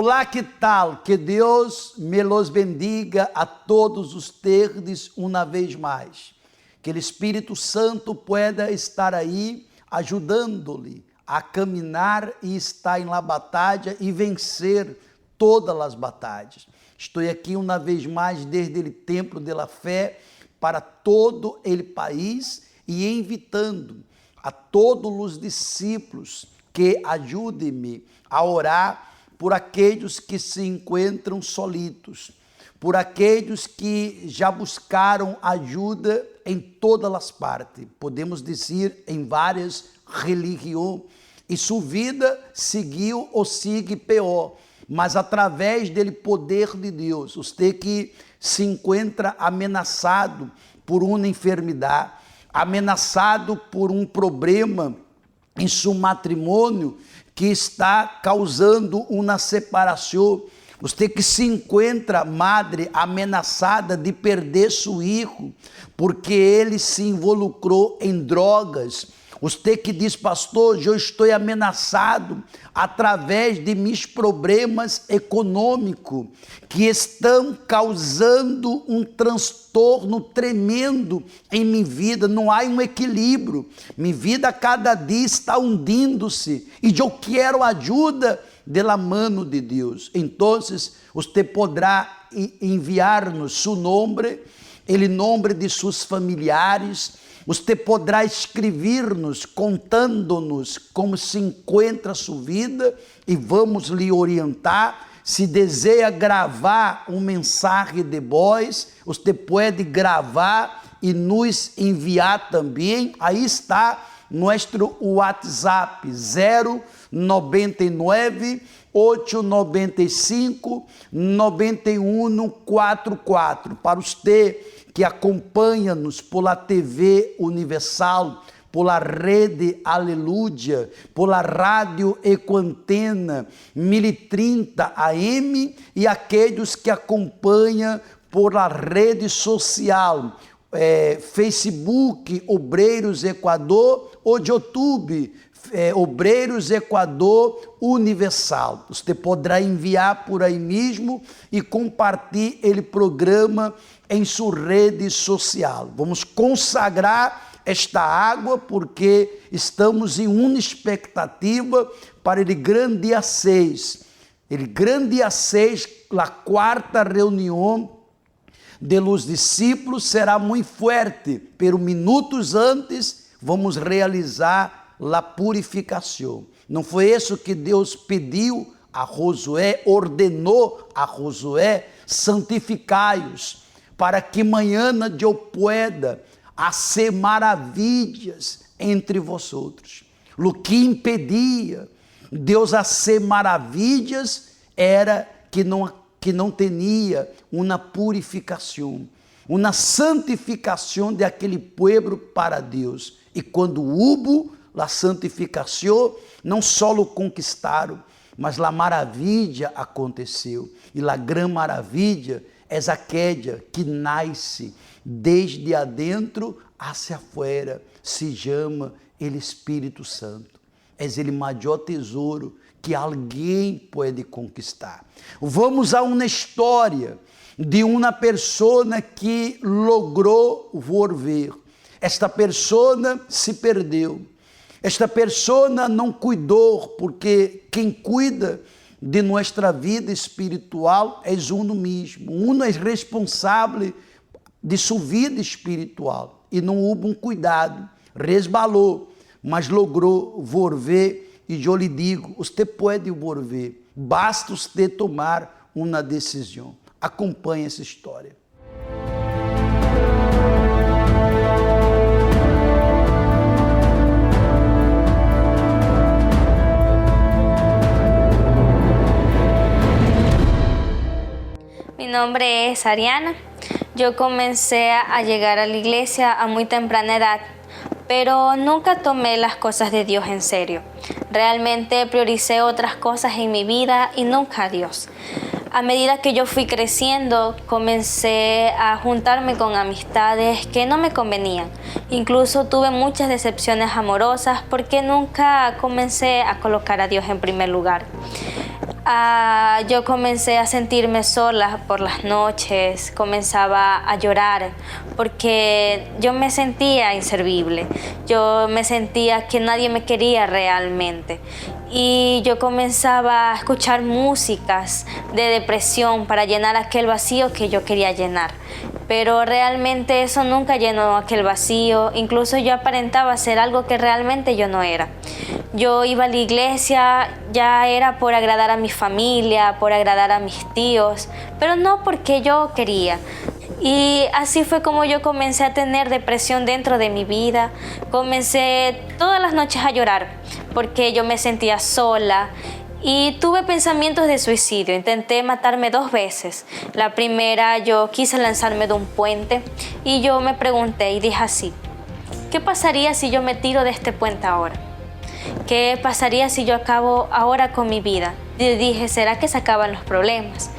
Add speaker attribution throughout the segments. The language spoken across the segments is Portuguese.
Speaker 1: Olá, que tal? Que Deus me los bendiga a todos ustedes uma vez mais. Que o Espírito Santo pueda estar aí ajudando-lhe a caminhar e estar em la batalha e vencer todas as batalhas. Estou aqui uma vez mais desde o Templo de la Fé para todo o país e invitando a todos os discípulos que ajudem-me a orar por aqueles que se encontram solitos, por aqueles que já buscaram ajuda em todas as partes, podemos dizer em várias religiões, e sua vida seguiu ou sigue pior, mas através do poder de Deus, você que se encontra ameaçado por uma enfermidade, ameaçado por um problema em seu matrimônio, que está causando uma separação, você que se encontra, madre, ameaçada de perder seu filho, porque ele se involucrou em drogas, você que diz, pastor, eu estou ameaçado através de meus problemas econômicos, que estão causando um transtorno tremendo em minha vida, não há um equilíbrio, minha vida cada dia está hundindo-se, e eu quero ajuda da mano de Deus. Então, você poderá enviar-nos seu nome, o nome de seus familiares. Você poderá escrever-nos, contando-nos como se encontra a sua vida e vamos lhe orientar. Se deseja gravar mensagem de voz, você pode gravar e nos enviar também. Aí está nosso WhatsApp 099 895 9144 para você que acompanha-nos pela TV Universal, pela Rede Aleluia, pela Rádio Ecoantena 1030 AM e aqueles que acompanham pela rede social, Facebook Obreiros Equador ou YouTube Obreiros Equador Universal. Você poderá enviar por aí mesmo e compartilhar o programa em sua rede social. Vamos consagrar esta água porque estamos em uma expectativa para o grande dia 6. O grande dia 6, a quarta reunião de los discípulos será muito forte, pero minutos antes vamos realizar a purificação. Não foi isso que Deus pediu a Josué, ordenou a Josué, santificai-os, para que amanhã eu pueda fazer maravilhas entre vosotros. O que impedia Deus a fazer maravilhas era que não tinha uma purificação, uma santificação de aquele povo para Deus. E quando houve a santificação, não só o conquistaram, mas a maravilha aconteceu. E a grande maravilha é aquela que nasce desde adentro hacia afuera, se chama o Espírito Santo. É o maior tesouro que alguém pode conquistar. Vamos a uma história de uma pessoa que logrou volver. Esta pessoa se perdeu. Esta pessoa não cuidou, porque quem cuida de nossa vida espiritual é uno mesmo. Uno é responsável de sua vida espiritual. E não houve um cuidado, resbalou, mas logrou volver. E eu lhe digo, você pode volver, basta você tomar uma decisão. Acompanhe essa história.
Speaker 2: Mi nombre es Ariana. Yo comencé a llegar a la iglesia a muy temprana edad, pero nunca tomé las cosas de Dios en serio. Realmente prioricé otras cosas en mi vida y nunca a Dios. A medida que yo fui creciendo, comencé a juntarme con amistades que no me convenían. Incluso tuve muchas decepciones amorosas porque nunca comencé a colocar a Dios en primer lugar. Yo comencé a sentirme sola por las noches, comenzaba a llorar porque yo me sentía inservible, yo me sentía que nadie me quería realmente y yo comenzaba a escuchar músicas de depresión para llenar aquel vacío que yo quería llenar. Pero realmente eso nunca llenó aquel vacío, incluso yo aparentaba ser algo que realmente yo no era. Yo iba a la iglesia, ya era por agradar a mi familia, por agradar a mis tíos, pero no porque yo quería. Y así fue como yo comencé a tener depresión dentro de mi vida. Comencé todas las noches a llorar porque yo me sentía sola. Y tuve pensamientos de suicidio, intenté matarme 2 veces. La primera, yo quise lanzarme de un puente y yo me pregunté y dije así: ¿qué pasaría si yo me tiro de este puente ahora? ¿Qué pasaría si yo acabo ahora con mi vida? Y dije, ¿será que se acaban los problemas?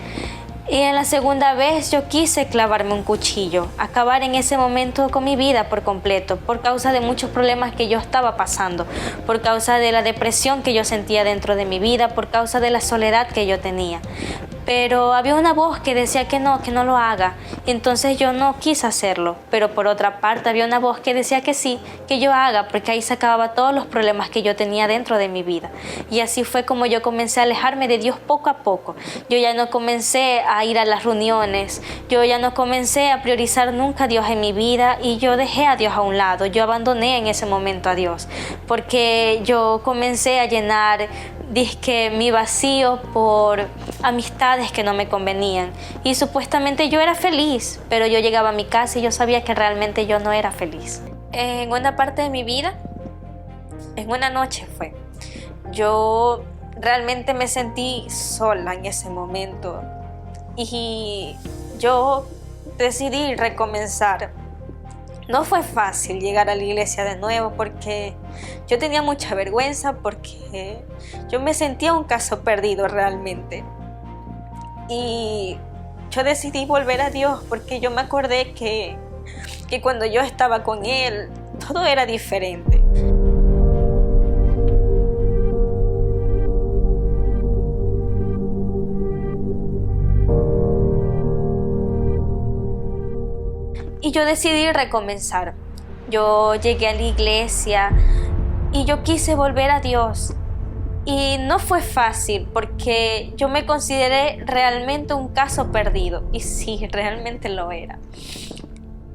Speaker 2: Y en la segunda vez yo quise clavarme un cuchillo, acabar en ese momento con mi vida por completo, por causa de muchos problemas que yo estaba pasando, por causa de la depresión que yo sentía dentro de mi vida, por causa de la soledad que yo tenía. Pero había una voz que decía que no lo haga. Y entonces yo no quise hacerlo. Pero por otra parte había una voz que decía que sí, que yo haga, porque ahí se acababan todos los problemas que yo tenía dentro de mi vida. Y así fue como yo comencé a alejarme de Dios poco a poco. Yo ya no comencé a ir a las reuniones. Yo ya no comencé a priorizar nunca a Dios en mi vida. Y yo dejé a Dios a un lado. Yo abandoné en ese momento a Dios. Porque yo comencé a llenar dizque mi vacío por amistades que no me convenían y supuestamente yo era feliz, pero yo llegaba a mi casa y yo sabía que realmente yo no era feliz. En una parte de mi vida, en una noche fue, yo realmente me sentí sola en ese momento y yo decidí recomenzar. No fue fácil llegar a la iglesia de nuevo porque yo tenía mucha vergüenza, porque yo me sentía un caso perdido realmente. Y yo decidí volver a Dios porque yo me acordé que cuando yo estaba con Él, todo era diferente. Y yo decidí recomenzar. Yo llegué a la iglesia y yo quise volver a Dios. Y no fue fácil porque yo me consideré realmente un caso perdido. Y sí, realmente lo era.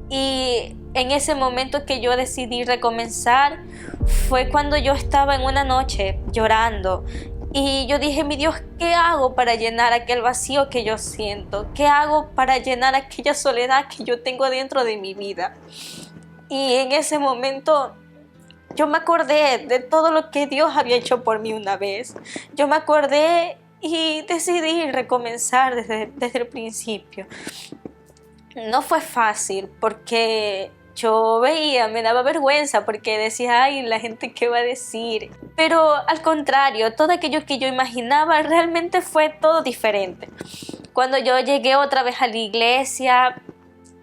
Speaker 2: Y en ese momento que yo decidí recomenzar fue cuando yo estaba en una noche llorando. Y yo dije, mi Dios, ¿qué hago para llenar aquel vacío que yo siento? ¿Qué hago para llenar aquella soledad que yo tengo dentro de mi vida? Y en ese momento yo me acordé de todo lo que Dios había hecho por mí una vez. Yo me acordé y decidí recomenzar desde el principio. No fue fácil porque yo veía, me daba vergüenza porque decía, ay, la gente qué va a decir. Pero al contrario, todo aquello que yo imaginaba realmente fue todo diferente. Cuando yo llegué otra vez a la iglesia,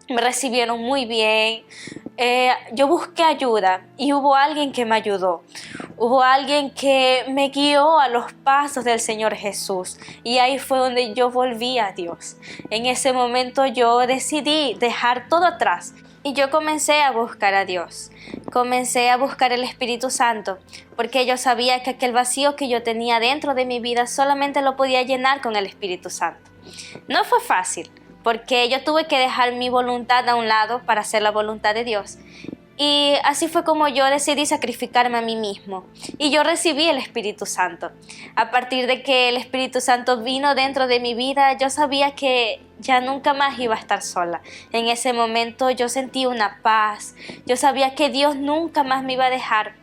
Speaker 2: me recibieron muy bien. Yo busqué ayuda y hubo alguien que me ayudó. Hubo alguien que me guió a los pasos del Señor Jesús. Y ahí fue donde yo volví a Dios. En ese momento yo decidí dejar todo atrás. Y yo comencé a buscar a Dios, comencé a buscar el Espíritu Santo, porque yo sabía que aquel vacío que yo tenía dentro de mi vida solamente lo podía llenar con el Espíritu Santo. No fue fácil, porque yo tuve que dejar mi voluntad a un lado para hacer la voluntad de Dios. Y así fue como yo decidí sacrificarme a mí mismo. Y yo recibí el Espíritu Santo. A partir de que el Espíritu Santo vino dentro de mi vida, yo sabía que ya nunca más iba a estar sola. En ese momento yo sentí una paz. Yo sabía que Dios nunca más me iba a dejar.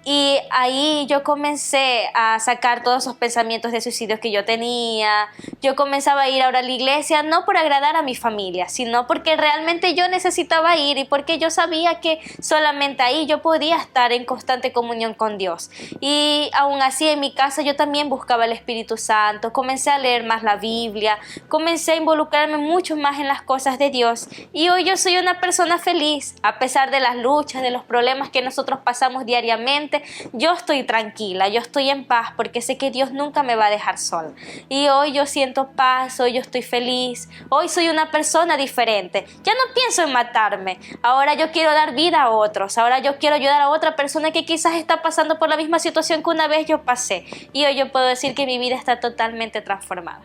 Speaker 2: Y ahí yo comencé a sacar todos esos pensamientos de suicidio que yo tenía. Yo comenzaba a ir ahora a la iglesia, no por agradar a mi familia, sino porque realmente yo necesitaba ir y porque yo sabía que solamente ahí yo podía estar en constante comunión con Dios. Y aún así en mi casa yo también buscaba el Espíritu Santo, comencé a leer más la Biblia, comencé a involucrarme mucho más en las cosas de Dios. Y hoy yo soy una persona feliz, a pesar de las luchas, de los problemas que nosotros pasamos diariamente. decirte, yo estoy tranquila, yo estoy en paz porque sé que Dios nunca me va a dejar sola. Y hoy yo siento paz, hoy yo estoy feliz, hoy soy una persona diferente. Ya no pienso en matarme, ahora yo quiero dar vida a otros, ahora yo quiero ayudar a otra persona que quizás está pasando por la misma situación que una vez yo pasé. Y hoy yo puedo decir que mi vida está totalmente transformada.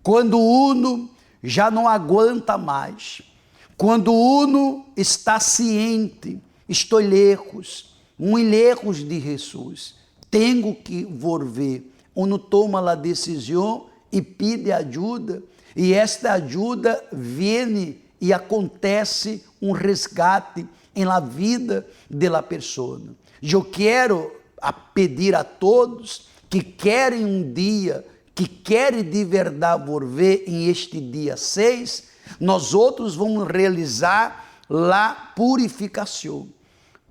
Speaker 1: Quando uno já não aguenta mais, quando uno está ciente, estou lejos, muito lejos de Jesus, tenho que volver, uno toma a decisão e pede ajuda, e esta ajuda vem e acontece resgate em la vida de la persona. Eu quero pedir a todos que querem dia, que querem de verdade volver em este dia 6, nós outros vamos realizar a purificação,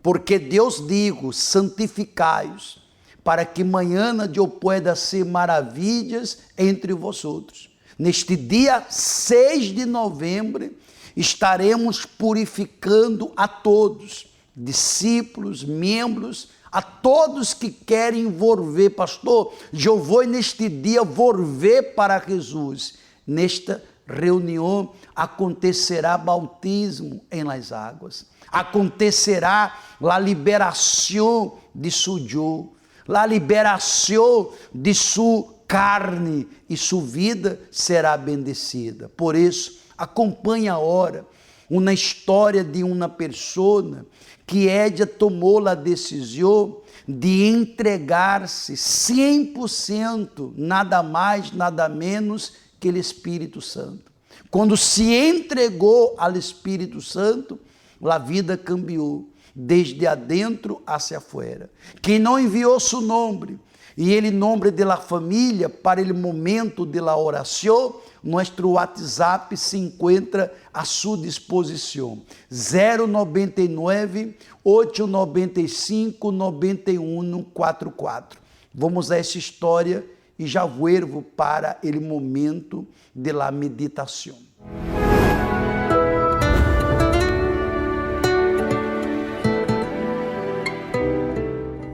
Speaker 1: porque Deus digo, santificai-os, para que amanhã eu pueda ser maravilhas entre vosotros. Neste dia 6 de novembro, estaremos purificando a todos, discípulos, membros, a todos que querem volver, pastor, eu vou neste dia volver para Jesus. Nesta reunião acontecerá bautismo em las águas, acontecerá a liberação de su yo, a liberação de sua carne e sua vida será bendecida. Por isso, acompanhe agora uma história de uma pessoa que ella tomou a decisão de entregar-se 100%, nada mais, nada menos que o Espírito Santo. Quando se entregou ao Espírito Santo, a vida cambiou, desde adentro hacia afuera. Quem não enviou seu nome, e ele nome de la família para o momento de la oração, nosso WhatsApp se encontra à sua disposição. 099 895 9144. Vamos a essa história e já vuelvo para o momento de la meditação.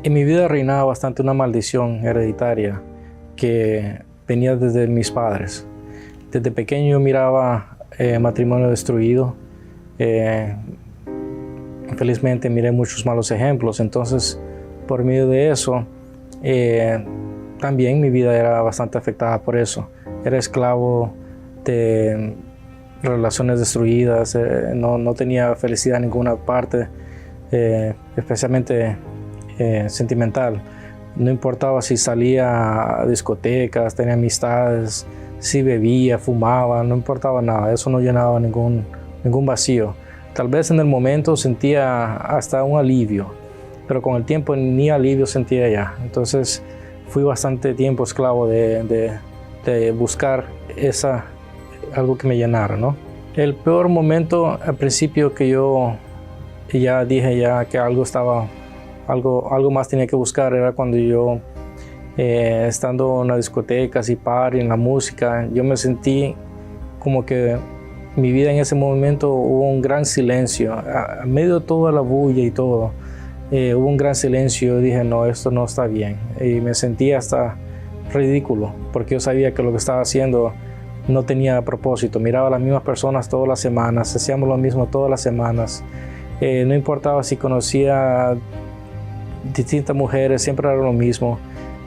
Speaker 3: En mi vida reinaba bastante una maldición hereditaria que venía desde mis padres. Desde pequeño yo miraba matrimonio destruido. Infelizmente miré muchos malos ejemplos. Entonces, por medio de eso, también mi vida era bastante afectada por eso. Era esclavo de relaciones destruidas, no tenía felicidad en ninguna parte, especialmente sentimental. No importaba si salía a discotecas, tenía amistades, si bebía, fumaba, no importaba nada, eso no llenaba ningún vacío. Tal vez en el momento sentía hasta un alivio, pero con el tiempo ni alivio sentía ya. Entonces fui bastante tiempo esclavo de buscar algo que me llenara, ¿no? El peor momento al principio que yo ya dije que algo más tenía que buscar era cuando yo, estando en las discotecas y party, en la música, yo me sentí como que mi vida en ese momento hubo un gran silencio. A medio de toda la bulla y todo, hubo un gran silencio. Yo dije, no, esto no está bien. Y me sentí hasta ridículo, porque yo sabía que lo que estaba haciendo no tenía propósito. Miraba a las mismas personas todas las semanas, hacíamos lo mismo todas las semanas. No importaba si conocía distintas mujeres, siempre era lo mismo.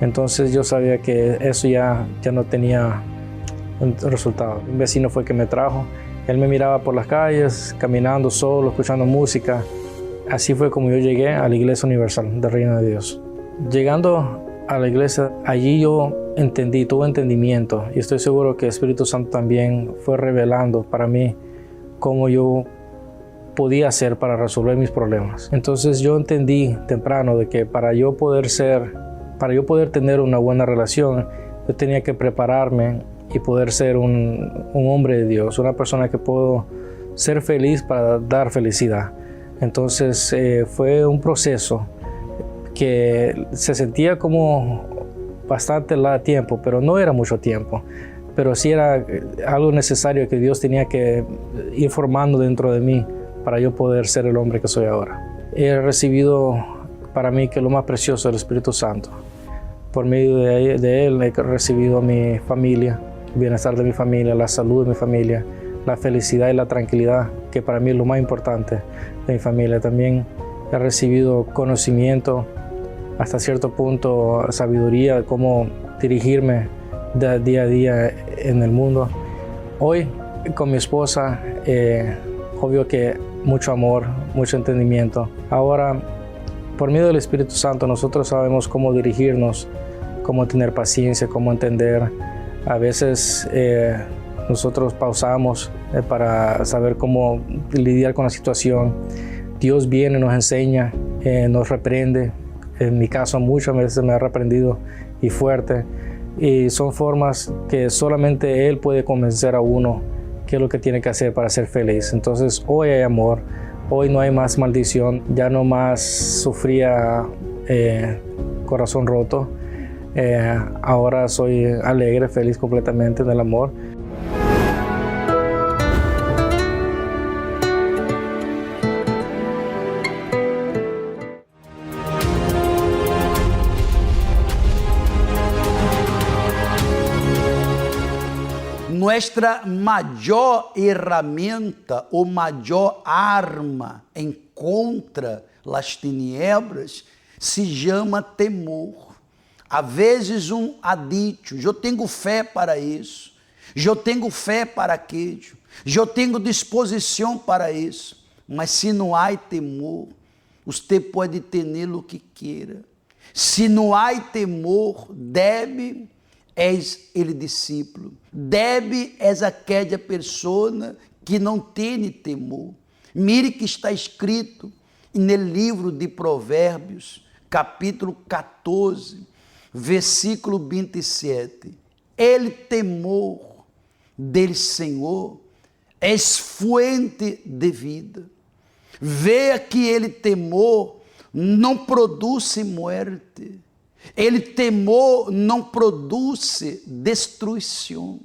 Speaker 3: Entonces yo sabía que eso ya no tenía un resultado. Un vecino fue que me trajo. Él me miraba por las calles, caminando solo, escuchando música. Así fue como yo llegué a la Iglesia Universal del Reino de Dios. Llegando a la iglesia, allí yo tuve entendimiento, y estoy seguro que el Espíritu Santo también fue revelando para mí cómo yo podía hacer para resolver mis problemas. Entonces yo entendí temprano de que para yo poder tener una buena relación, yo tenía que prepararme y poder ser un hombre de Dios, una persona que puedo ser feliz para dar felicidad. Entonces fue un proceso que se sentía como bastante tiempo, pero no era mucho tiempo. Pero sí era algo necesario que Dios tenía que ir formando dentro de mí para yo poder ser el hombre que soy ahora. He recibido para mí que lo más precioso es el Espíritu Santo. Por medio de Él he recibido a mi familia, el bienestar de mi familia, la salud de mi familia, la felicidad y la tranquilidad, que para mí es lo más importante de mi familia. También he recibido conocimiento, hasta cierto punto sabiduría de cómo dirigirme día a día en el mundo. Hoy con mi esposa, obvio que mucho amor, mucho entendimiento. Ahora, por medio del Espíritu Santo, nosotros sabemos cómo dirigirnos, cómo tener paciencia, cómo entender. A veces nosotros pausamos para saber cómo lidiar con la situación. Dios viene, nos enseña, nos reprende. En mi caso, muchas veces me ha reprendido y fuerte. Y son formas que solamente Él puede convencer a uno qué es lo que tiene que hacer para ser feliz. Entonces, hoy hay amor, hoy no hay más maldición, ya no más sufría corazón roto. Ahora soy alegre, feliz completamente en el amor.
Speaker 1: Nuestra maior herramienta ou maior arma em contra as tinieblas se chama temor. Às vezes há dito, eu tenho fé para isso, eu tenho fé para aquilo, eu tenho disposição para isso, mas se não há temor, você pode ter o que queira. Se não há temor, deve és ele discípulo. Deve és aquela pessoa que não tem temor. Mire que está escrito no livro de Provérbios, capítulo 14, versículo 27. El temor del Senhor é fonte de vida. Veja que ele temor não produz morte. Ele temor não produz destruição.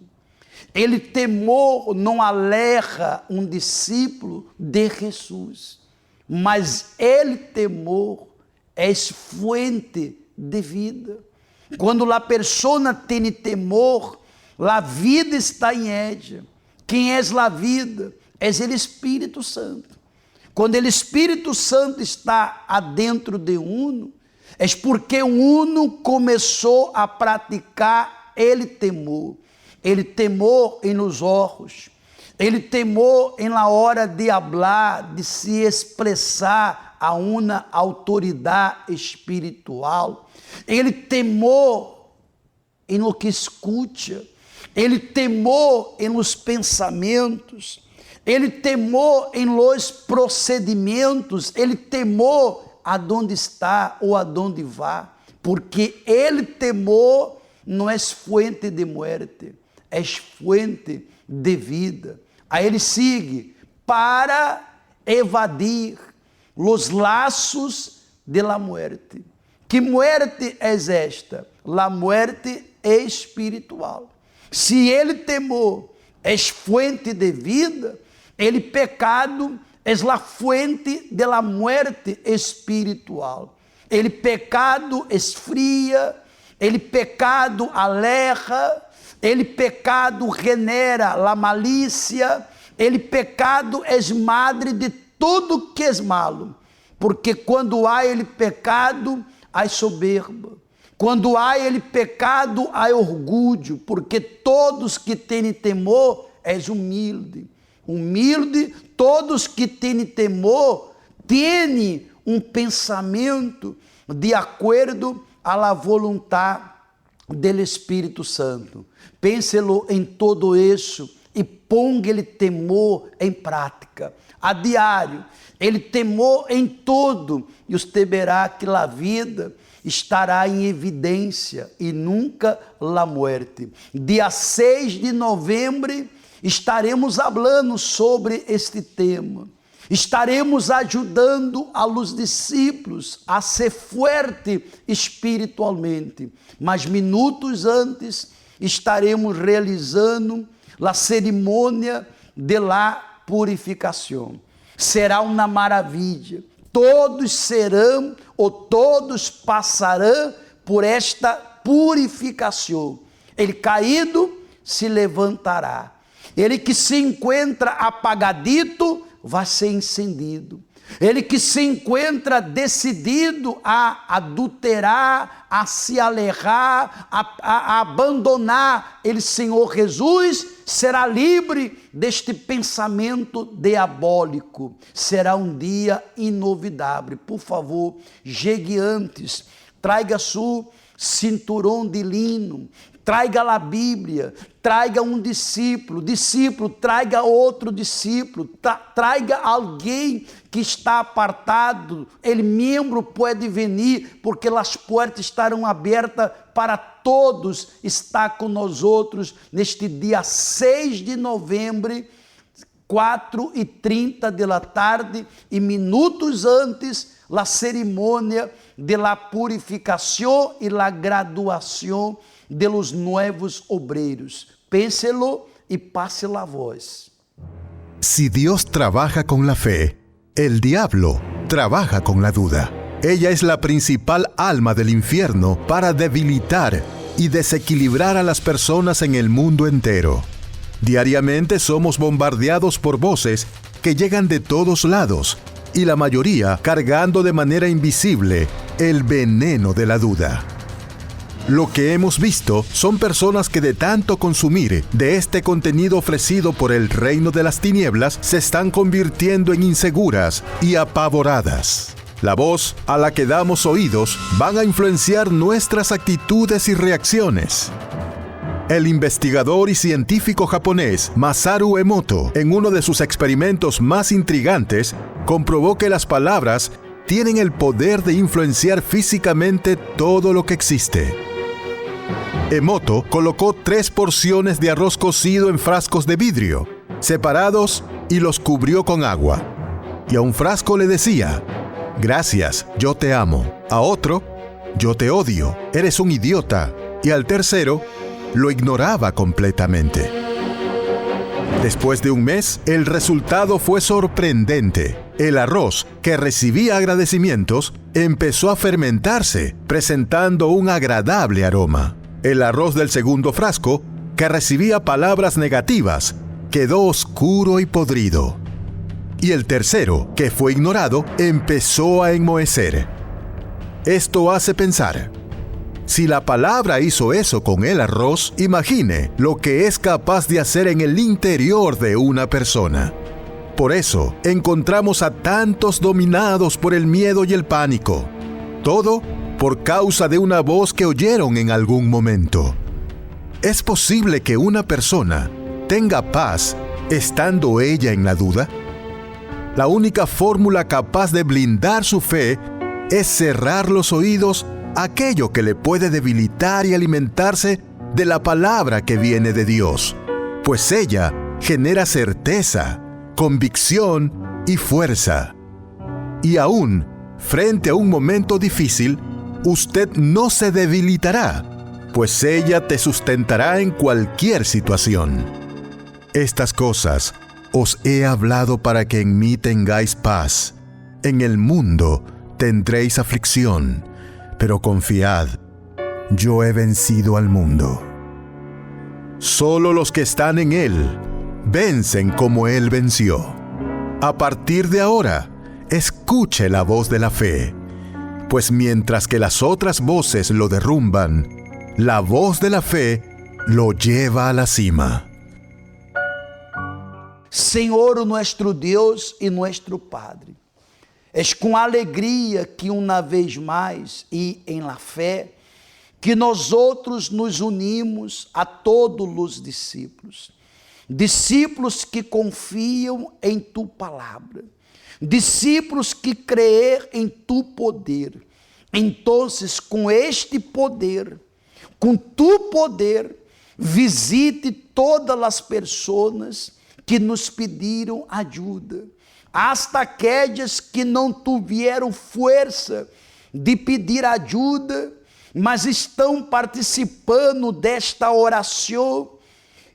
Speaker 1: Ele temor não aleja um discípulo de Jesus. Mas ele temor é fonte de vida. Quando a pessoa tem temor, a vida está em ela. Quem é a vida? É o Espírito Santo. Quando o Espírito Santo está adentro de uno, é porque o uno começou a praticar ele temor em nos olhos, ele temor em la hora de hablar, de se expressar a uma autoridade espiritual, ele temor em lo que escuta, ele temor em los pensamentos, ele temor em los procedimentos, ele temor aonde está ou aonde vá, porque ele temor não é fonte de morte, é fonte de vida. Aí ele sigue para evadir os laços de la muerte. Que muerte é esta? La muerte espiritual. Se ele temor é fonte de vida, ele pecado é la fuente de la muerte espiritual. Ele pecado esfria, ele pecado aleja, ele pecado genera la malícia, ele pecado é madre de tudo que é malo. Porque quando há ele pecado, há soberba. Quando há ele pecado, há orgulho, porque todos que têm temor és humilde. Humilde, todos que têm temor, têm um pensamento de acordo à la voluntade do Espírito Santo. Pense-lo em todo isso e ponga ele temor em prática. A diário, ele temor em tudo, e você verá que a vida estará em evidência e nunca la muerte. Dia 6 de novembro, estaremos falando sobre este tema. Estaremos ajudando a los discípulos a ser fuerte espiritualmente, mas minutos antes estaremos realizando a cerimônia de la purificação. Será uma maravilha. Todos serão ou todos passarão por esta purificação. Ele caído se levantará. Ele que se encontra apagadito vai ser incendido. Ele que se encontra decidido a adulterar, a se alejar, a abandonar ele, Senhor Jesus, será livre deste pensamento diabólico. Será um dia inovidável. Por favor, chegue antes, traga seu cinturão de lino, traga a Bíblia, traga um discípulo, traga outro discípulo, traga alguém que está apartado, ele membro pode vir, porque as portas estarão abertas para todos estar com nós outros neste dia 6 de novembro, 4:30 da tarde, e minutos antes, a cerimônia de la purificação e la graduação de los nuevos obreiros. Pénselo y pase la voz.
Speaker 4: Si Dios trabaja con la fe, el diablo trabaja con la duda. Ella es la principal alma del infierno para debilitar y desequilibrar a las personas en el mundo entero. Diariamente somos bombardeados por voces que llegan de todos lados, y la mayoría cargando de manera invisible el veneno de la duda. Lo que hemos visto son personas que de tanto consumir de este contenido ofrecido por el reino de las tinieblas se están convirtiendo en inseguras y apavoradas. La voz a la que damos oídos van a influenciar nuestras actitudes y reacciones. El investigador y científico japonés Masaru Emoto, en uno de sus experimentos más intrigantes, comprobó que las palabras tienen el poder de influenciar físicamente todo lo que existe. Emoto colocó 3 porciones de arroz cocido en frascos de vidrio, separados, y los cubrió con agua. Y a un frasco le decía: gracias, yo te amo. A otro: yo te odio, eres un idiota. Y al tercero, lo ignoraba completamente. Después de un mes, el resultado fue sorprendente. El arroz, que recibía agradecimientos, empezó a fermentarse, presentando un agradable aroma. El arroz del segundo frasco, que recibía palabras negativas, quedó oscuro y podrido. Y el tercero, que fue ignorado, empezó a enmohecer. Esto hace pensar: si la palabra hizo eso con el arroz, imagine lo que es capaz de hacer en el interior de una persona. Por eso encontramos a tantos dominados por el miedo y el pánico. Todo por causa de una voz que oyeron en algún momento. ¿Es posible que una persona tenga paz estando ella en la duda? La única fórmula capaz de blindar su fe es cerrar los oídos a aquello que le puede debilitar y alimentarse de la palabra que viene de Dios, pues ella genera certeza, convicción y fuerza. Y aún frente a un momento difícil, usted no se debilitará, pues ella te sustentará en cualquier situación. Estas cosas os he hablado para que en mí tengáis paz. En el mundo tendréis aflicción, pero confiad, yo he vencido al mundo. Solo los que están en Él vencen como Él venció. A partir de ahora, escuche la voz de la fe, pues mientras que las otras voces lo derrumban, la voz de la fe lo lleva a la cima.
Speaker 1: Senhor, nuestro Deus e nuestro Padre, es com alegria que uma vez mais e em la fé, que nós outros nos unimos a todos os discípulos. Discípulos que confiam em Tu palavra. Discípulos que creem em Tu poder. Então, com este poder, com Tu poder, visite todas as pessoas que nos pediram ajuda. hasta aqueles que não tiveram força de pedir ajuda, mas estão participando desta oração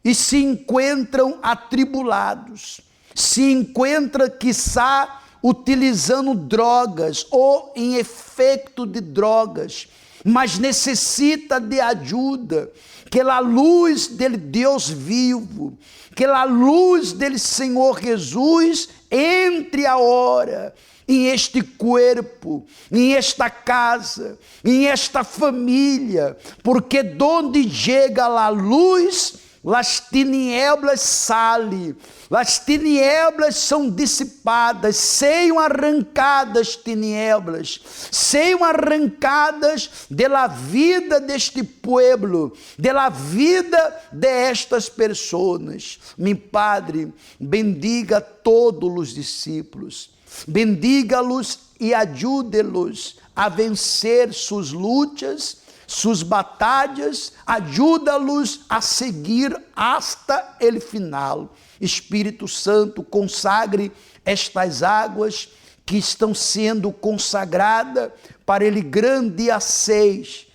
Speaker 1: e se encontram atribulados, se encontram, quiçá, utilizando drogas ou em efeito de drogas, mas necessita de ajuda, que a luz dele Deus vivo, que a luz dele Senhor Jesus entre agora em este corpo, em esta casa, em esta família, porque donde chega a luz, as tinieblas saem, as tinieblas são dissipadas, sejam arrancadas tinieblas, sejam arrancadas da vida deste povo, da vida destas pessoas. Meu Padre, bendiga todos os discípulos, bendiga-los e ajude-los a vencer suas lutas, suas batalhas, ajuda-los a seguir hasta o final. Espírito Santo, consagre estas águas que estão sendo consagradas para ele grande dia 6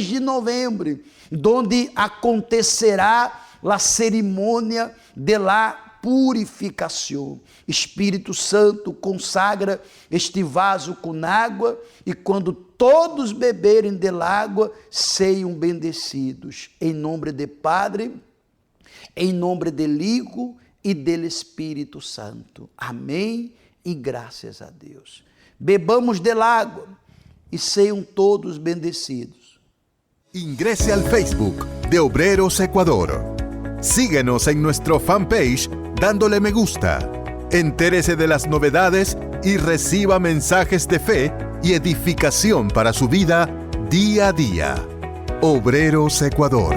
Speaker 1: de novembro, onde acontecerá a cerimônia de la purificação. Espírito Santo, consagra este vaso com água, e quando todos beberem da água, sejam bendecidos. Em nome de Padre, em nome do Hijo e do Espírito Santo. Amém e graças a Deus. Bebamos da água e sejam todos bendecidos.
Speaker 4: Ingrese al Facebook de Obreros Ecuador. Síguenos en nuestro fanpage dándole me gusta. Entérese de las novedades y reciba mensajes de fe y edificación para su vida día a día. Obreros Ecuador.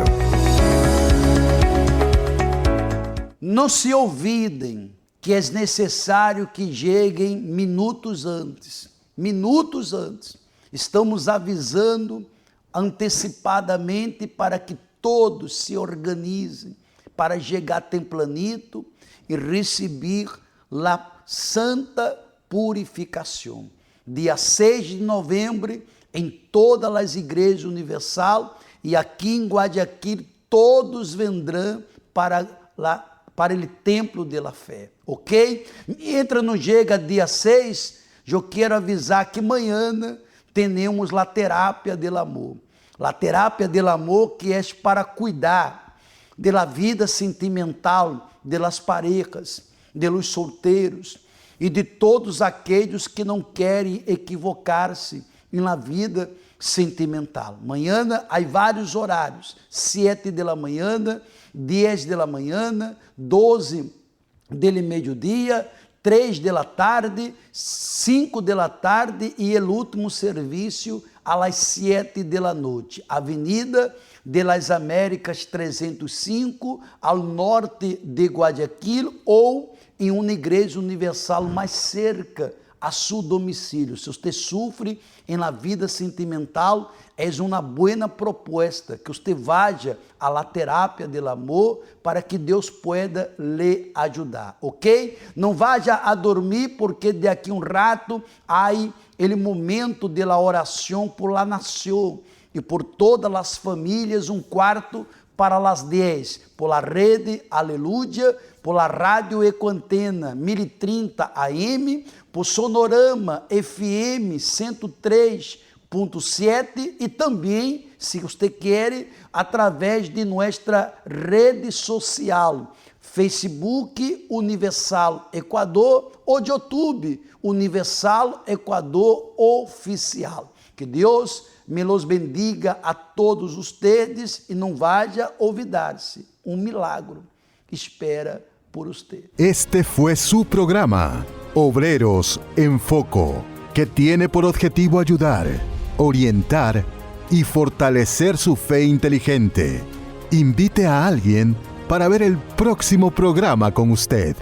Speaker 1: Não se olvidem que é necessário que cheguem minutos antes. Minutos antes. Estamos avisando antecipadamente para que todos se organizem para chegar tempranito e receber a santa purificação. Dia 6 de novembro, em todas as igrejas universal, e aqui em Guayaquil, todos vendrão para o templo de la fé, ok? Entra no chega dia 6, eu quero avisar que amanhã teremos a terapia del amor. A terapia del amor que é para cuidar da vida sentimental das parejas, de los solteiros e de todos aqueles que não querem equivocar-se na vida sentimental. Amanhã há vários horários: 7 da manhã, 10 da manhã, 12 do meio-dia, 3 da tarde, 5 da tarde e o último serviço às 7 da noite. Avenida de las Américas 305, ao norte de Guayaquil, ou em uma igreja universal mais cerca a seu domicílio. Se você sofre em la vida sentimental, é uma boa proposta que você vá à la terapia del amor para que Deus pueda lhe ajudar, ok? Não vá a dormir, porque daqui um rato há o momento de la oração por la nação e por todas as famílias, um quarto para as 10, por la rede Aleluia, por la rádio Ecoantena 1030 AM, por Sonorama FM 103.7 e também, se você quer, através de nossa rede social, Facebook Universal Equador ou de YouTube Universal Equador Oficial. Que Deus me los bendiga a todos ustedes e não vá olvidar-se, milagre espera por usted.
Speaker 4: Este fue su programa, Obreros en Foco, que tiene por objetivo ayudar, orientar y fortalecer su fe inteligente. Invite a alguien para ver el próximo programa con usted.